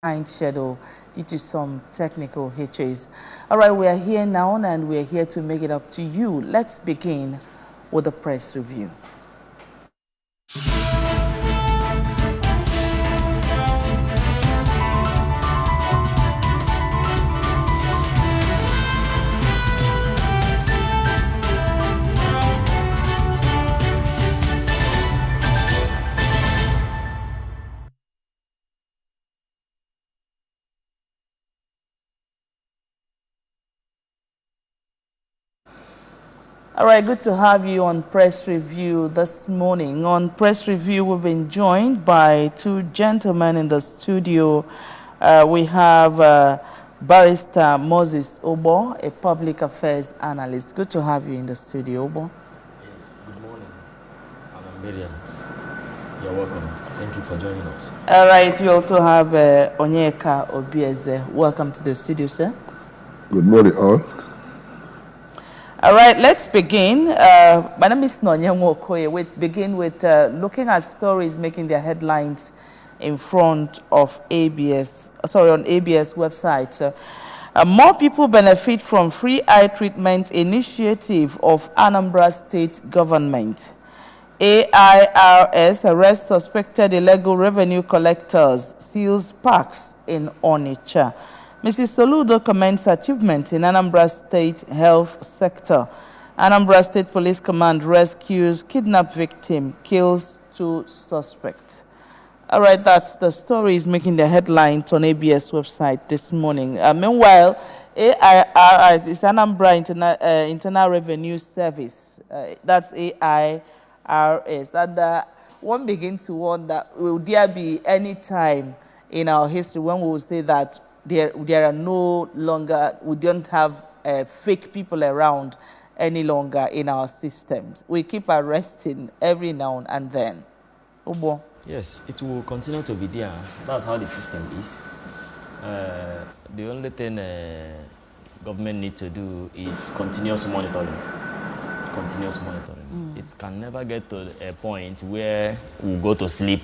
behind schedule due to some technical hitches. All right, we are here now and we are here to make it up to you. Let's begin with the press review. All right, good to have you on Press Review this morning. On Press Review, we've been joined by two gentlemen in the studio. We have Barrister Moses Obo, a public affairs analyst. Good to have you in the studio, Obo. Yes, good morning. I'm Amberians. You're welcome. Thank you for joining us. All right, we also have Onyeka Obieze. Welcome to the studio, sir. Good morning, all. All right, let's begin. My name is Nonyenwo Okoye. We begin with looking at stories making their headlines in front of on ABS website. More people benefit from free eye treatment initiative of Anambra State government. AIRS arrests suspected illegal revenue collectors, seals parks in Onitsha. Mrs. Soludo commends achievement in Anambra State health sector. Anambra State Police Command rescues kidnapped victim, kills 2 suspects. All right, that's the story is making the headlines on ABS website this morning. Meanwhile, AIRS is Anambra Internal Revenue Service. That's AIRS. And one begins to wonder, will there be any time in our history when we will say that there are no longer, we don't have fake people around any longer in our systems? We keep arresting every now and then. Obo. Yes, it will continue to be there. That's how the system is. The only thing government need to do is continuous monitoring. Continuous monitoring. It can never get to a point where we go to sleep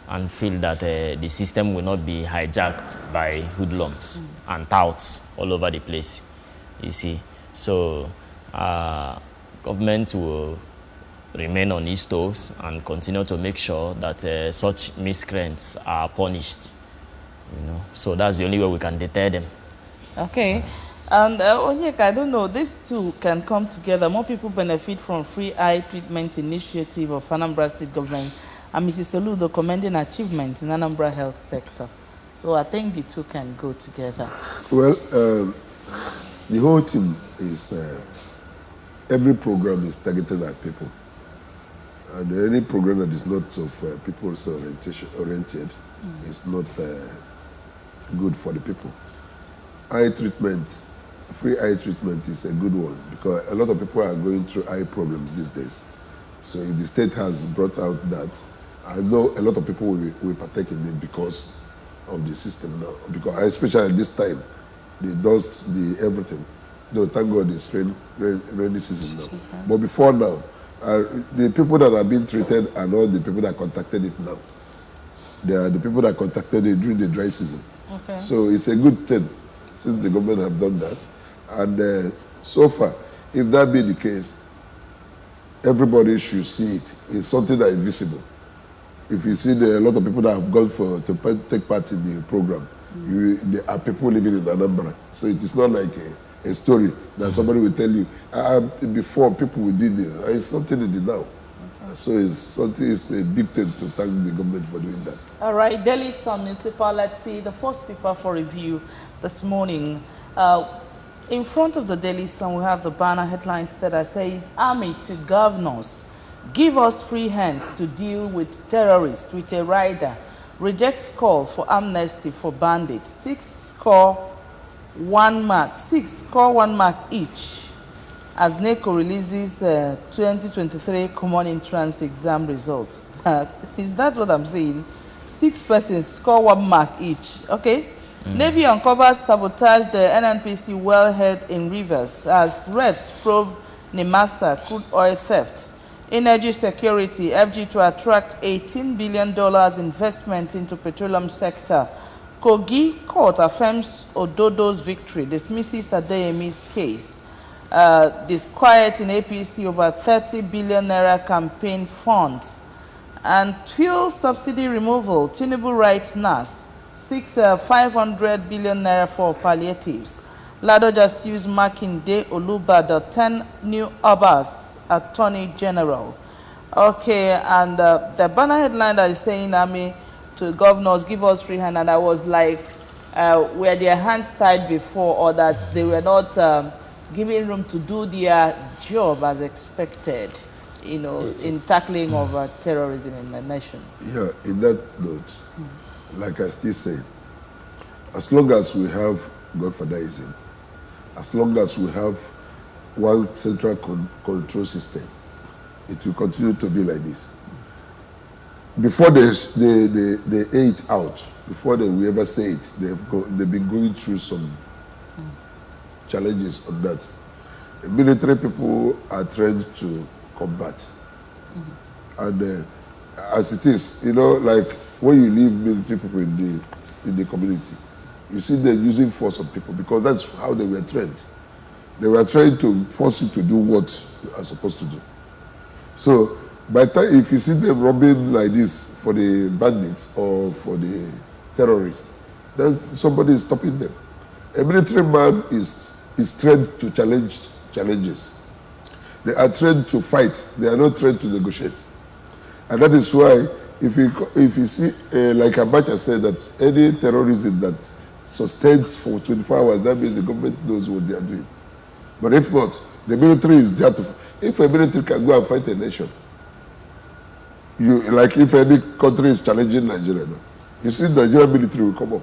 and feel that the system will not be hijacked by hoodlums and touts all over the place, you see. So government will remain on its toes and continue to make sure that such miscreants are punished, you know. So that's the only way we can deter them. Okay. And Onyeka, I don't know, these two can come together. More people benefit from free eye treatment initiative of Anambra State government. And Mrs. Soludo commending achievement in Anambra health sector. So I think the two can go together. Well, the whole thing is every program is targeted at people. And any program that is not of people's oriented is not good for the people. Eye treatment, free eye treatment is a good one because a lot of people are going through eye problems these days. So if the state has brought out that, I know a lot of people will partake in it because of the system now. Because especially at this time, they dust the everything. No, thank God it's rainy season now. But before now, the people that are being treated are not the people that contacted it now. They are the people that contacted it during the dry season. Okay. So it's a good thing since the government have done that. And so far, if that be the case, everybody should see it. It's something that is visible. If you see a lot of people that have gone to take part in the program, there are people living in Anambra. So it is not like a story that somebody will tell you. Before people will do this. It's something they did now. Okay. So it's a big thing to thank the government for doing that. All right, Delhi Sun newspaper. Let's see the first paper for review this morning. In front of the Delhi Sun, we have the banner headlines that says, Army to governors. Give us free hands to deal with terrorists with a rider. Rejects call for amnesty for bandits. 6 score 1 mark each. As NECO releases 2023 common entrance exam results. Is that what I'm saying? 6 persons score 1 mark each. Okay. Navy uncovers sabotage the NNPC wellhead in Rivers as reps probe Nemasa crude oil theft. Energy security, FG to attract $18 billion investment into petroleum sector. Kogi court affirms Ododo's victory, dismisses Adeyemi's case. Disquiet in APC over 30 billion naira campaign funds. And fuel subsidy removal, Tinubu writes NAS, seeks 500 billion naira for palliatives. Ladoja sues Makinde Olubada, 10 new Abbas, Attorney General. Okay, and the banner headline that is saying, to governors, give us free hand, and I was like, were their hands tied before, or that they were not giving room to do their job as expected, in tackling of terrorism in the nation? Yeah, in that note, like I still say, as long as we have Godfatherism, as long as we have one central control system, it will continue to be like this. Before they ate out, before they will ever say it, they've been going through some challenges on that. The military people are trained to combat. And as it is, like when you leave military people in the community, you see them using force on people because that's how they were trained. They were trained to force you to do what you are supposed to do. So by the time, if you see them robbing like this for the bandits or for the terrorists, then somebody is stopping them. A military man is trained to challenge challenges. They are trained to fight. They are not trained to negotiate. And that is why if you see, like Abacha said, that any terrorism that sustains for 24 hours, that means the government knows what they are doing. But if not, the military is there to... If a military can go and fight a nation, like if any country is challenging Nigeria, you see the Nigerian military will come up.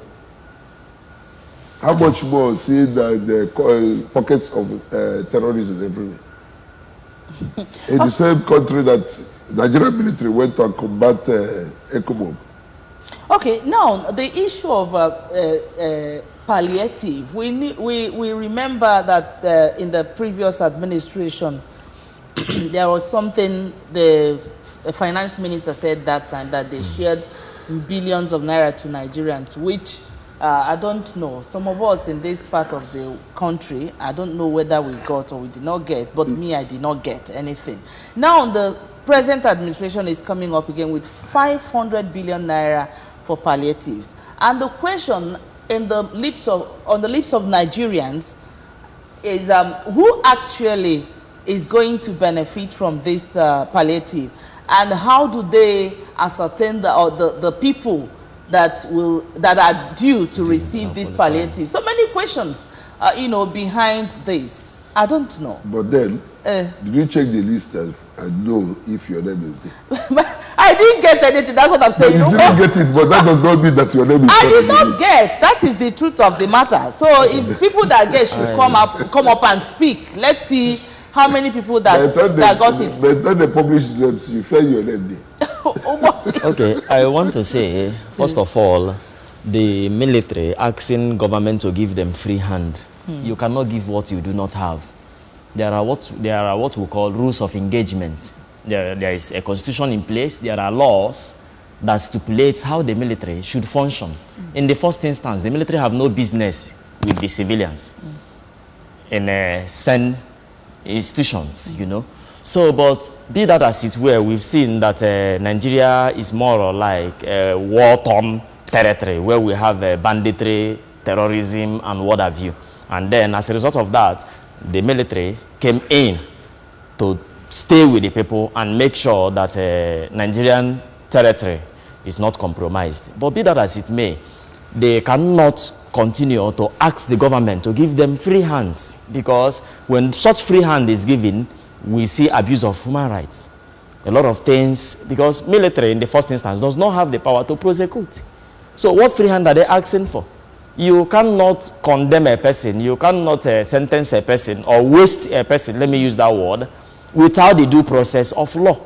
How much more see the pockets of terrorism everywhere? In the same country that Nigerian military went to combat ECOMOG. Okay, now the issue of palliative, we remember that in the previous administration, there was something the finance minister said that time, that they shared billions of naira to Nigerians, which I don't know. Some of us in this part of the country, I don't know whether we got or we did not get, but me, I did not get anything. Now the present administration is coming up again with 500 billion naira for palliatives. And the question on the lips of Nigerians is who actually is going to benefit from this palliative, and how do they ascertain the people that are due to receive this palliative? So many questions, behind this. I don't know. But then, did you check the list and know if your name is there? I didn't get anything. That's what I'm saying. No, you didn't get it, but that does not mean that your name is I did not get. That is the truth of the matter. So if people that get should come up and speak. Let's see how many people that got it. But then they publish them, so you feel your name there. Okay, I want to say, first of all, the military asking government to give them free hand. You cannot give what you do not have. There are what we call rules of engagement. There is a constitution in place. There are laws that stipulate how the military should function. In the first instance, the military have no business with the civilians in send institutions, So, but be that as it were, we've seen that Nigeria is more or like a war-torn territory where we have banditry, terrorism, and what have you. And then, as a result of that, the military came in to stay with the people and make sure that Nigerian territory is not compromised. But be that as it may, they cannot continue to ask the government to give them free hands, because when such free hand is given, we see abuse of human rights. A lot of things, because military in the first instance does not have the power to prosecute. So what free hand are they asking for? You cannot condemn a person, you cannot sentence a person or waste a person, let me use that word, without the due process of law.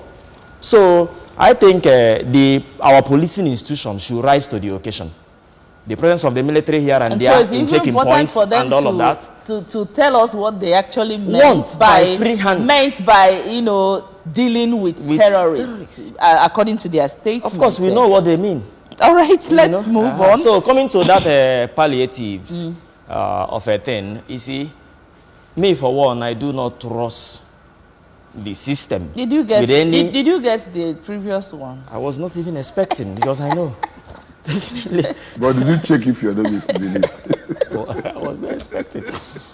So I think our policing institutions should rise to the occasion. The presence of the military here and there in checking points and all of that. To tell us what they actually meant by free hand. Dealing with terrorists, according to their statement. Of course, we know what they mean. All right, let's move on. So coming to that palliatives of a thing, you see, me for one, I do not trust the system. Did you get? with any, Did you get the previous one? I was not even expecting because I know. Definitely. But did you check if you're not misleading? I was not expecting.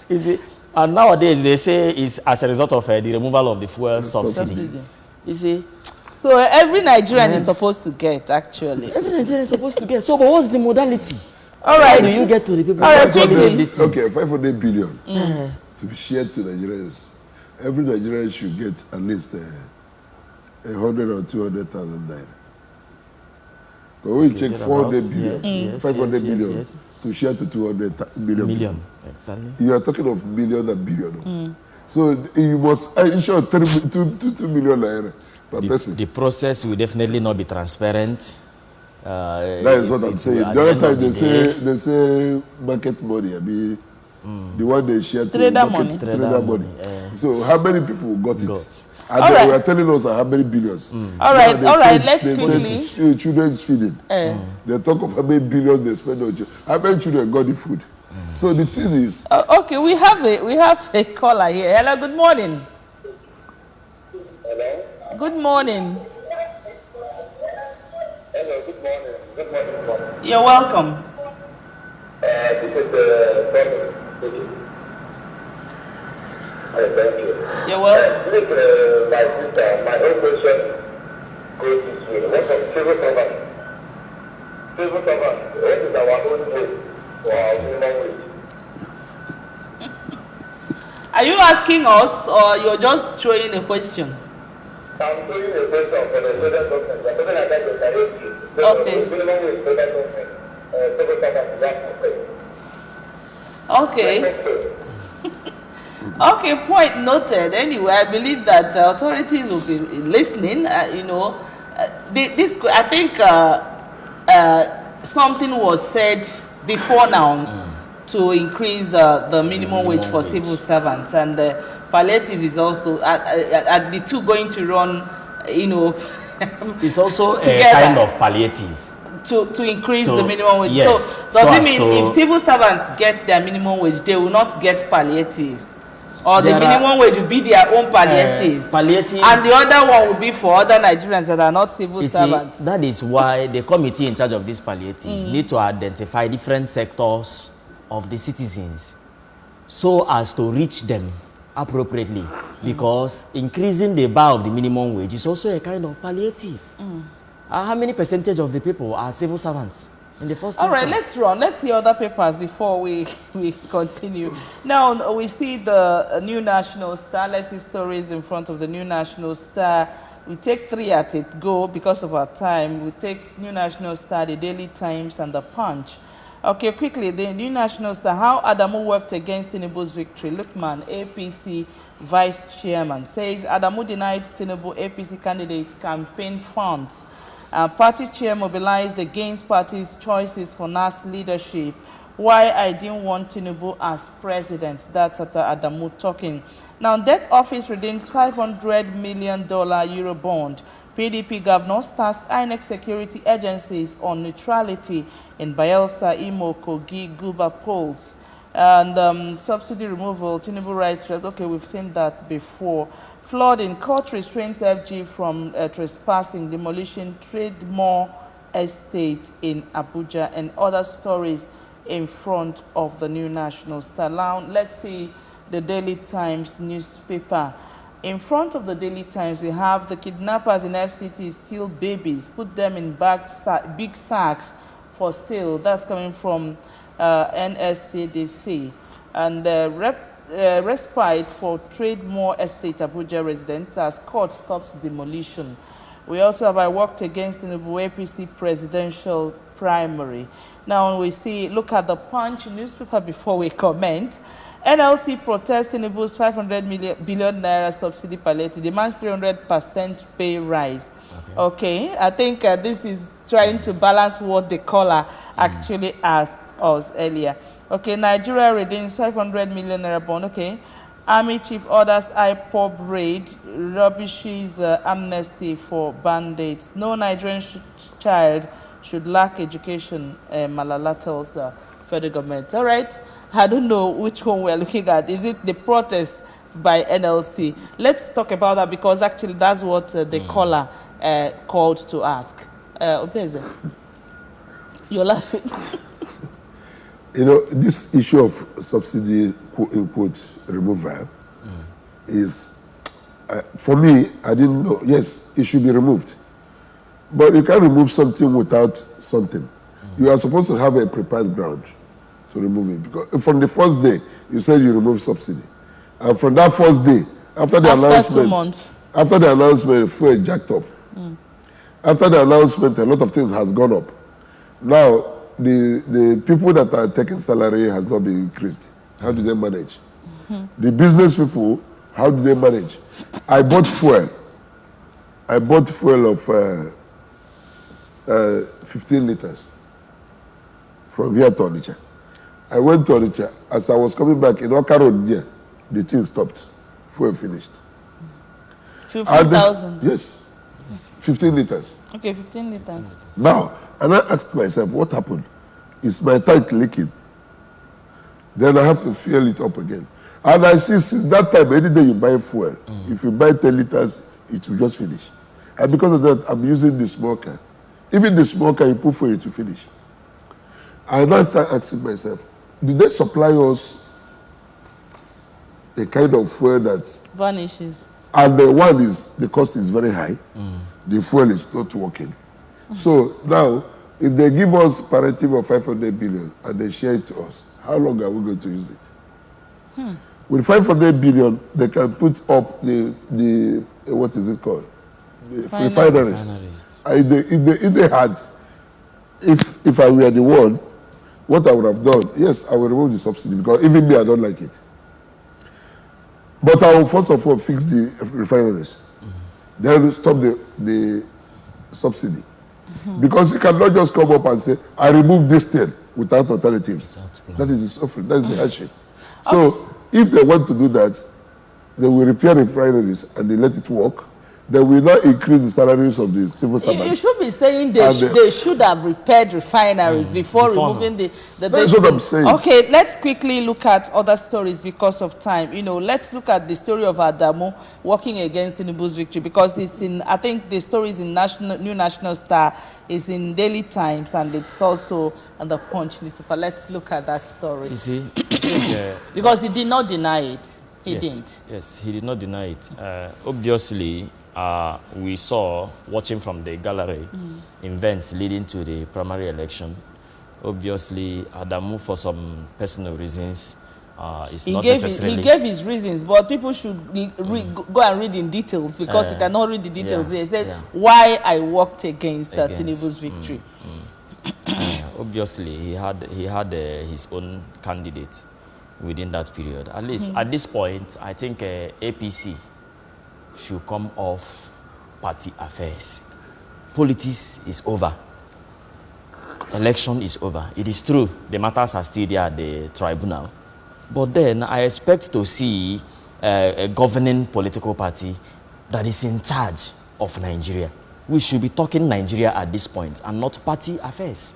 You see, and nowadays they say it's as a result of the removal of the fuel subsidy. You see. So every Nigerian is supposed to get, actually. Every Nigerian is supposed to get. So, but what's the modality? All right. How do you get to the people? All right, Okay, 500 billion to be shared to Nigerians. Every Nigerian should get at least 100 or 200,000 naira. So we check 400 billion, 500 billion to share to 200 million. Exactly. You are talking of million and billion. So you must ensure 2 million naira per person. The process will definitely not be transparent. That is what I'm saying. The other time they say market money. I mean, the one they share to trader money. So how many people got it? And all they right. were telling us how many billions. All right, let's quickly. Children's feeding. They talk of how many billions they spend on children. How many children got the food? So the thing is. Okay, we have a caller here. Hello, good morning. Hello. Good morning. Hello. Good morning. Good morning. You're welcome. This is the thank you. You're welcome. Look, my sister, my own question goes this way. What of civil servants? Civil servants, what is our own rate for our minimum wage? Are you asking us or you're just throwing a question? I'm doing a question for the federal government. The federal government is direct you. Okay. Minimum wage federal government, civil servants, that's Okay. Okay, point noted. Anyway, I believe that authorities will be listening. I think something was said before now to increase the minimum wage for civil servants, and palliative is also are the two going to run, It's also together. a kind of palliative. To increase the minimum wage. Yes. So does it mean if civil servants get their minimum wage, they will not get palliatives? Or the minimum wage will be their own palliatives? Palliative. And the other one will be for other Nigerians that are not civil servants. That is why the committee in charge of this palliative need to identify different sectors of the citizens so as to reach them appropriately. Because increasing the bar of the minimum wage is also a kind of palliative. How many percentage of the people are civil servants in the first instance? All right, let's run. Let's see other papers before we continue. Now, we see the New National Star. Let's see stories in front of the New National Star. We take three at it go because of our time. We take New National Star, the Daily Times, and the Punch. Okay, quickly, the New National Star. How Adamu worked against Tinubu's victory. Lukman, APC Vice Chairman, says Adamu denied Tinubu APC candidates campaign funds. Party chair mobilized against party's choices for NAS leadership. Why I didn't want Tinubu as president. That's Adamu talking. Now, Debt Office redeems $500 million Euro bond. PDP governors tasked INEC security agencies on neutrality in Bayelsa, Imo, Kogi, Guba polls. And subsidy removal, Tinubu rights. Okay, we've seen that before. Flooding, court restrains FG from trespassing, demolition, Trademore Estate in Abuja, and other stories in front of the New National Star. Now, let's see the Daily Times newspaper. In front of the Daily Times, we have the kidnappers in FCT steal babies, put them in big sacks for sale. That's coming from NSCDC. And respite for Trademore Estate Abuja residents as court stops demolition. We also have I worked against Tinubu APC presidential primary. Now we see, look at the Punch newspaper before we comment. NLC protests Tinubu's 500 billion naira subsidy palliative, demands 300% pay rise. Okay, I think this is trying to balance what the caller actually asked us earlier. Okay, Nigeria redeems 500 million naira bond. Okay, Army chief orders IPOB raid, rubbishes amnesty for bandits. No Nigerian child should lack education, Malala tells the federal government. All right, I don't know which one we're looking at. Is it the protest by NLC? Let's talk about that, because actually that's what the caller called to ask. Obeze, you're laughing. You know, this issue of subsidy, quote, removal is, for me, I didn't know. Yes, it should be removed. But you can't remove something without something. You are supposed to have a prepared ground to remove it. Because from the first day, you said you remove subsidy. And from that first day, after the announcement, 2 months. after the announcement, fuel jacked up. After the announcement, a lot of things has gone up. Now, the people that are taking salary has not been increased. How do they manage? The business people, how do they manage? I bought fuel. I bought fuel of 15 liters from here to Onitsha. I went to Onitsha. As I was coming back in Oka Road there, the thing stopped. Fuel finished. 15,000. Yes. 15 liters. Okay, 15 liters. Now, and I asked myself, what happened? Is my tank leaking? Then I have to fuel it up again. And I see since that time, any day you buy fuel, if you buy 10 liters, it will just finish. And because of that, I'm using the smoker. Even the smoker, you put fuel, it will finish. I now start asking myself, did they supply us the kind of fuel that... Vanishes. And the one is, the cost is very high. The fuel is not working. So now, if they give us parative of 500 billion and they share it to us, how long are we going to use it? With 500 billion, they can put up the what is it called? The refineries. If I were the one, what I would have done, yes, I will remove the subsidy, because even me, I don't like it. But I will first of all fix the refineries. Then stop the subsidy. Because you cannot just come up and say, I remove this thing without alternatives. That is the suffering, that is the hardship. So if they want to do that, they will repair refineries and they let it work. They will not increase the salaries of the civil servants. You should be saying they should have repaired refineries before removing the That's what I'm saying. Okay, let's quickly look at other stories because of time. You know, let's look at the story of Adamu working against Tinubu's victory, because it's in, I think the story is in New National Star, is in Daily Times, and it's also on the Punch newspaper. Let's look at that story. You see, I think, because he did not deny it. He yes, didn't. Yes, he did not deny it. Obviously, we saw, watching from the gallery, events leading to the primary election. Obviously, Adamu, for some personal reasons, is not necessarily... He gave his reasons, but people should go and read in details, because you cannot read the details. He said, why I worked against Tinubu's victory. Obviously, he had his own candidate within that period. At least, at this point, I think APC should come off party affairs. Politics is over. Election is over. It is true, the matters are still there at the tribunal. But then I expect to see a governing political party that is in charge of Nigeria. We should be talking Nigeria at this point and not party affairs.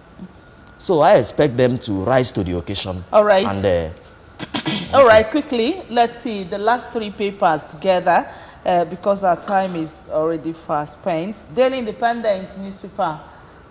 So I expect them to rise to the occasion. All right. And, all right, quickly, let's see the last three papers together. Because our time is already fast spent. Daily Independent newspaper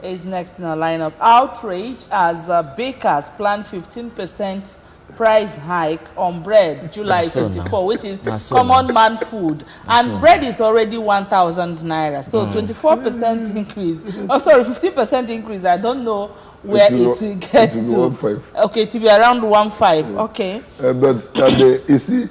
is next in our lineup. Outrage as bakers plan 15% price hike on bread July 24, which is common man food. And bread is already 1,000 naira. So 24% increase. Oh, sorry, 15% increase. I don't know where it will get to. Okay, to be around 1.5. Okay. But you see,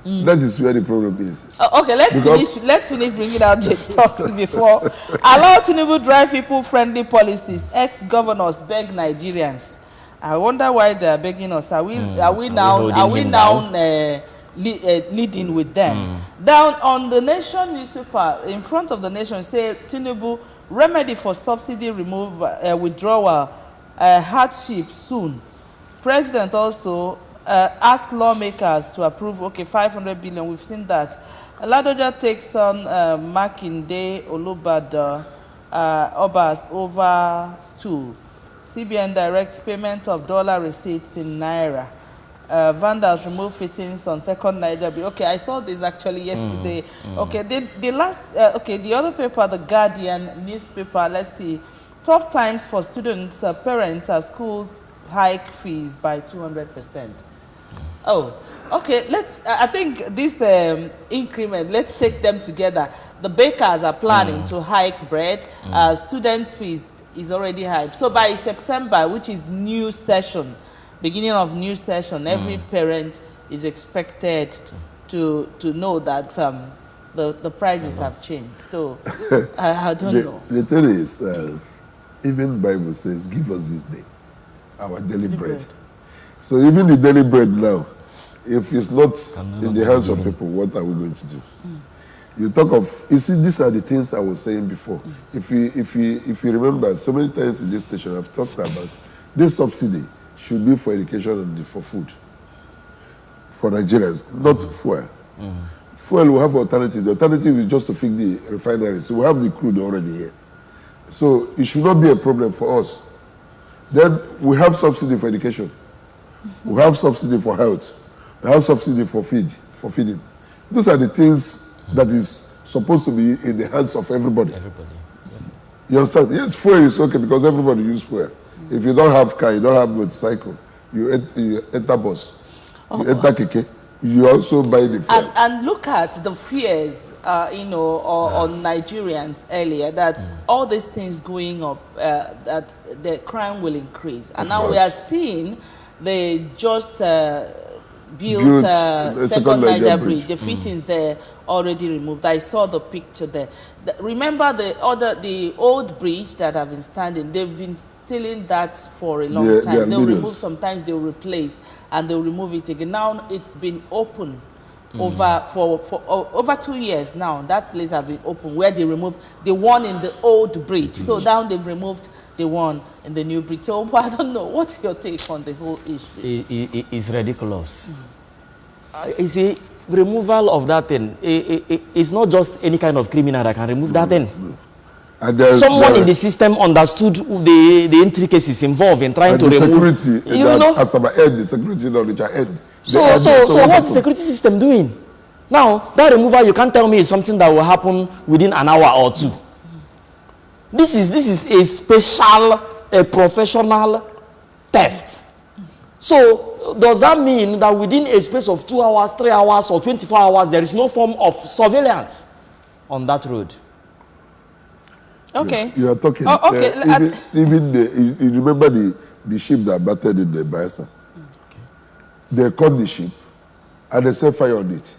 that is where the problem is. Okay, let's finish bringing out the topic before. Allow Tinubu drive people-friendly policies. Ex-governors beg Nigerians. I wonder why they are begging us. Are we now leading with them? Down on the Nation newspaper, in front of the Nation, say Tinubu remedy for subsidy withdrawal hardship soon. President also ask lawmakers to approve, 500 billion. We've seen that. Ladoja takes on Makinde, Olubada, Obas over stool. CBN directs payment of dollar receipts in Naira. Vandals remove fittings on second Niger Bridge. Okay, I saw this actually yesterday. Okay, the last, the other paper, the Guardian newspaper, let's see. Tough times for students, parents as schools hike fees by 200%. Oh, okay, I think this increment, let's take them together. The bakers are planning to hike bread. Students' fees is already hiked. So by September, which is new session, beginning of new session, every parent is expected to know that the prices have changed. So I don't know. The thing is, even Bible says, give us this day our daily bread. So even the daily bread now, if it's not in the hands of people, what are we going to do? You talk of, you see, these are the things I was saying before. If you remember, so many times in this station I've talked about this subsidy should be for education and for food. For Nigerians, not fuel. Fuel will have alternative. The alternative is just to fix the refineries. So we have the crude already here. So it should not be a problem for us. Then we have subsidy for education. We have subsidy for health. We have subsidy for feeding. Those are the things that is supposed to be in the hands of everybody. You understand? Yes, fuel is okay because everybody uses fuel. If you don't have car, you don't have motorcycle, you enter bus, you enter keke, you also buy the fuel. And look at the fears, on Nigerians earlier, that all these things going up, that the crime will increase. And now we are seeing they just built second Niger Bridge. The fittings there already removed. I saw the picture there. Remember the old bridge that have been standing? They've been stealing that for a long time. They'll remove, sometimes they'll replace, and they'll remove it again. Now it's been open for over 2 years now. That place has been open where they removed the one in the old bridge. So now they've removed the one in the new bridge. So I don't know. What's your take on the whole issue? It's ridiculous. You see, removal of that thing, it's not just any kind of criminal that can remove that thing. Someone in the system understood the intricacies involved in trying to remove. Security, the security knowledge are end. So what's the security system doing? Now, that removal, you can't tell me is something that will happen within an hour or two. This is a special, professional theft. So does that mean that within a space of 2 hours, 3 hours, or 24 hours, there is no form of surveillance on that road? Okay. You are talking. Okay. You remember the ship that battered in the Bayelsa? Okay. They caught the ship and they set fire on it.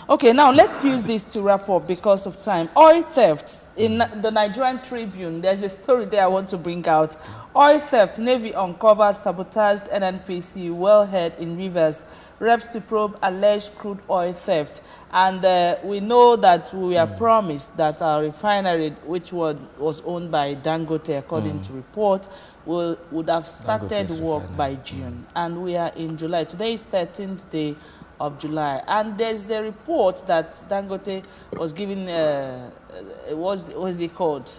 Okay, now let's use this to wrap up because of time. Oil theft. In the Nigerian Tribune, there's a story there I want to bring out. Oil theft. Navy uncovers sabotaged NNPC wellhead in Rivers. Reps to probe alleged crude oil theft. And we know that we were promised that our refinery, which was owned by Dangote, according to report, would have started work by June. And we are in July. Today is 13th day of July. And there's the report that Dangote was given, what's it called?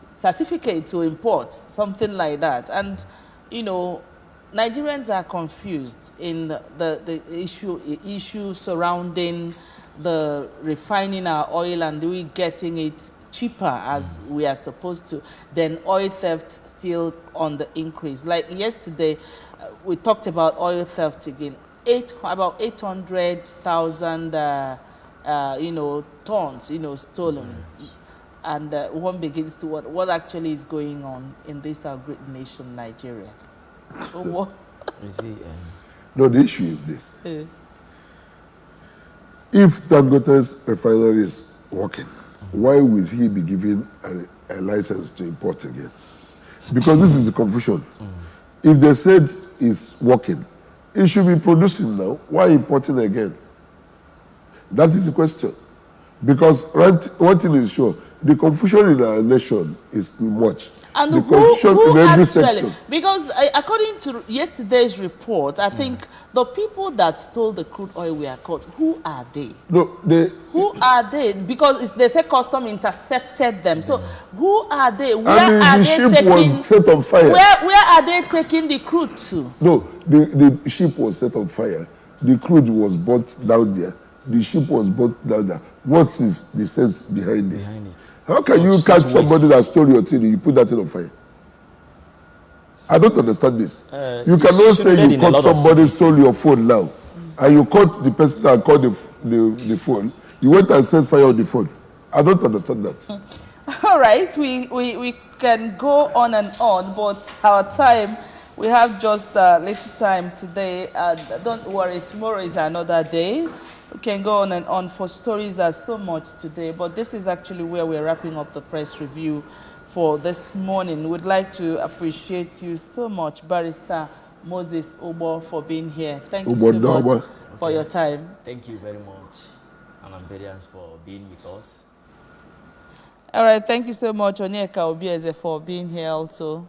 Certificate to import, something like that. And, Nigerians are confused in the issue surrounding the refining our oil and we getting it cheaper as we are supposed to. Then oil theft still on the increase. Like yesterday, we talked about oil theft again. About 800,000 tons, stolen. And one begins to what actually is going on in this our great nation, Nigeria. You see, no, the issue is this. If Dangote's refinery is working, why would he be given a license to import again? Because this is the confusion. If they said it's working, it should be producing now. Why importing again? That is the question. Because one thing is sure, the confusion in our nation is too much. And the who corruption in every actually, sector. because according to yesterday's report, I think the people that stole the crude oil were caught. Who are they? No, Who are they? Because they say custom intercepted them. So who are they? Where and are the they ship taking? was set on fire. Where are they taking the crude to? No, the ship was set on fire. The crude was brought down there. The ship was brought down there. What is the sense behind this? How can you catch somebody that stole your thing and you put that thing on fire? I don't understand this. You cannot say you caught somebody stole your phone now, and you caught the person that called the phone. You went and set fire on the phone. I don't understand that. All right, we can go on and on, but our time, we have just little time today. Don't worry, tomorrow is another day. We can go on and on, for stories are so much today, but this is actually where we're wrapping up the press review for this morning. We'd like to appreciate you so much, Barrister Moses Obo, for being here. Thank you so much for your time. Thank you very much, Anambarians, for being with us. All right, thank you so much, Onyeka Obieze, for being here also.